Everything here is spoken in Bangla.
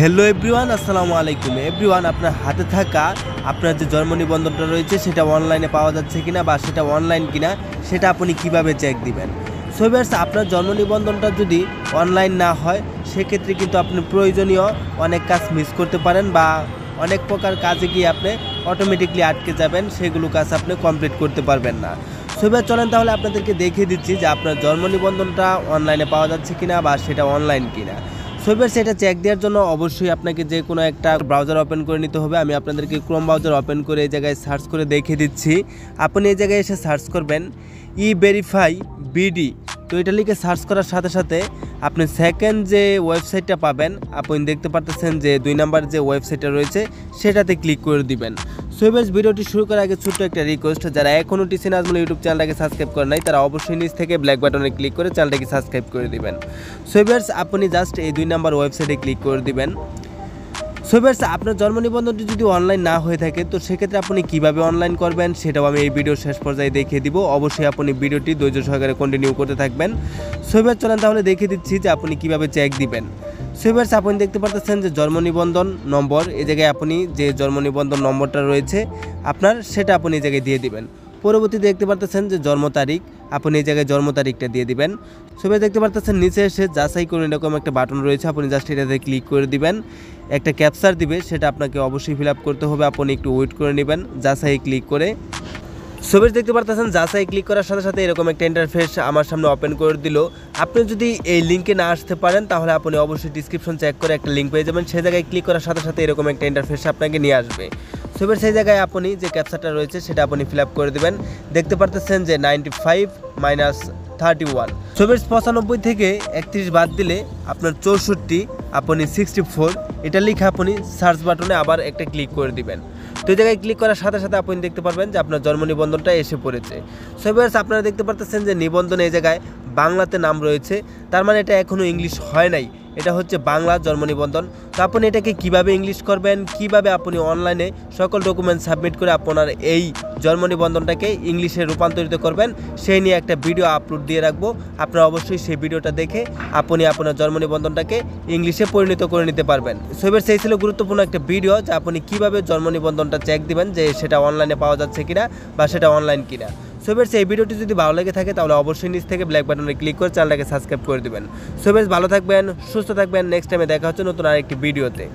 হ্যালো এভরিওয়ান, আসসালামু আলাইকুম এভরিওয়ান। আপনার হাতে থাকা আপনার যে জন্ম নিবন্ধনটা রয়েছে সেটা অনলাইনে পাওয়া যাচ্ছে কিনা বা সেটা অনলাইন কিনা সেটা আপনি কিভাবে চেক দিবেন। সো ভিউয়ার্স, আপনার জন্ম নিবন্ধনটা যদি অনলাইন না হয় সেক্ষেত্রে কিন্তু আপনি প্রয়োজনীয় অনেক কাজ মিস করতে পারেন বা অনেক প্রকার কাজে গিয়ে আপনি অটোমেটিকলি আটকে যাবেন, সেগুলো কাজ আপনি কমপ্লিট করতে পারবেন না। সো ভিউয়ার্স, চলেন তাহলে আপনাদেরকে দেখিয়ে দিচ্ছি যে আপনার জন্ম নিবন্ধনটা অনলাইনে পাওয়া যাচ্ছে কিনা বা সেটা অনলাইন কিনা। সো ভিউয়ার্স, এটা চেক দেওয়ার জন্য অবশ্যই আপনাকে যে কোনো একটা ব্রাউজার ওপেন করে নিতে হবে। আমি আপনাদেরকে ক্রোম ব্রাউজার ওপেন করে এই জায়গায় সার্চ করে দেখিয়ে দিচ্ছি। আপনি এই জায়গায় এসে সার্চ করবেন ই-ভেরিফাই বিডি। তো এটা লিখে সার্চ করার সাথে সাথে আপনি সেকেন্ড যে ওয়েবসাইটটা পাবেন, আপনি দেখতে পাচ্ছেন যে 2 নাম্বার যে ওয়েবসাইটটা রয়েছে সেটাতে ক্লিক করে দিবেন। সো ভিউয়ার্স, ভিডিওটি শুরু করার আগে ছোট্ট একটা রিকোয়েস্ট, যারা এখনও টিসি নাজমুল ইউটিউব চ্যানেলটাকে সাবস্ক্রাইব করে নাই তারা অবশ্যই নিচ থেকে ব্ল্যাক বাটনে ক্লিক করে চ্যানেলটাকে সাবস্ক্রাইব করে দিবেন। সো ভিউয়ার্স, আপনি জাস্ট এই 2 নাম্বার ওয়েবসাইটে ক্লিক করে দিবেন। সো ভিউয়ার্স, আপনার জন্ম নিবন্ধনটি যদি অনলাইন না হয়ে থাকে তো সেক্ষেত্রে আপনি কিভাবে অনলাইন করবেন সেটাও আমি এই ভিডিওর শেষ পর্যায়ে দেখিয়ে দিব। অবশ্যই আপনি ভিডিওটি ধৈর্য সহকারে কন্টিনিউ করতে থাকবেন। সো ভিউয়ার্স, চলেন তাহলে দেখিয়ে দিচ্ছি যে আপনি কিভাবে চেক দিবেন। সো ভিউয়ার্স, আপনি দেখতে পাচ্ছেন যে জন্ম নিবন্ধন নম্বর, এই জায়গায় আপনি যে জন্ম নিবন্ধন নম্বরটা রয়েছে আপনার সেটা আপনি এই জায়গায় দিয়ে দিবেন। পরবর্তীতে দেখতে পাচ্ছেন যে জন্ম তারিখ, আপনি এই জায়গায় জন্ম তারিখটা দিয়ে দিবেন। সবাই দেখতে পাচ্ছেন নিচে এসে যাচাই করুন এরকম একটা বাটন রয়েছে, আপনি জাস্ট এটাতে ক্লিক করে দিবেন। একটা ক্যাপচার দিবে, সেটা আপনাকে অবশ্যই ফিল আপ করতে হবে। আপনি একটু ওয়েট করে নেবেন যাচাই ক্লিক করে। সবাই দেখতে পাচ্ছেন যাচাই ক্লিক করার সাথে সাথে এরকম একটা ইন্টারফেস আমার সামনে ওপেন করে দিল। আপনি যদি এই লিঙ্কে না আসতে পারেন তাহলে আপনি অবশ্যই ডিসক্রিপশন চেক করে একটা লিঙ্ক পেয়ে যাবেন, সেই জায়গায় ক্লিক করার সাথে সাথে এরকম একটা ইন্টারফেস আপনাকে নিয়ে আসবে। সো ভিউয়ার্স, সেই জায়গায় আপনি যে ক্যাপচারটা রয়েছে সেটা আপনি ফিল আপ করে দেবেন। দেখতে পারতেছেন যে 95 - 31। সো ভিউয়ার্স, 95 থেকে 31 বাদ দিলে আপনার 64, আপনি 64 এটা লিখে আপনি সার্চ বাটনে আবার একটা ক্লিক করে দিবেন। তো এই জায়গায় ক্লিক করার সাথে সাথে আপনি দেখতে পারবেন যে আপনার জন্ম নিবন্ধনটা এসে পড়েছে। সো ভিউয়ার্স, আপনারা দেখতে পারতেছেন যে নিবন্ধনে এই জায়গায় বাংলাতে নাম রয়েছে, তার মানে এটা এখনও ইংলিশ হয় নাই, এটা হচ্ছে বাংলা জন্ম নিবন্ধন। তো আপনি এটাকে কিভাবে ইংলিশ করবেন, কিভাবে আপনি অনলাইনে সকল ডকুমেন্ট সাবমিট করে আপনার এই জন্ম নিবন্ধনটাকে ইংলিশে রূপান্তরিত করবেন সেই নিয়ে একটা ভিডিও আপলোড দিয়ে রাখবো। আপনারা অবশ্যই সেই ভিডিওটা দেখে আপনি আপনার জন্ম নিবন্ধনটাকে ইংলিশে পরিণত করে নিতে পারবেন। সো ভিউয়ার্স, এই ছিল গুরুত্বপূর্ণ একটা ভিডিও যে আপনি কিভাবে জন্ম নিবন্ধনটা চেক দিবেন যে সেটা অনলাইনে পাওয়া যাচ্ছে কিনা বা সেটা অনলাইন কিনা। সো ভিউয়ার্স, এই ভিডিওটি যদি ভালো লেগে থাকে তাহলে অবশ্যই নিচ থেকে ব্ল্যাক বাটনে ক্লিক করে চ্যানেলটাকে সাবস্ক্রাইব করে দিবেন। সো ভিউয়ার্স, ভালো থাকবেন, সুস্থ থাকবেন। নেক্সট টাইমে দেখা হচ্ছে নতুন আরেকটি ভিডিওতে।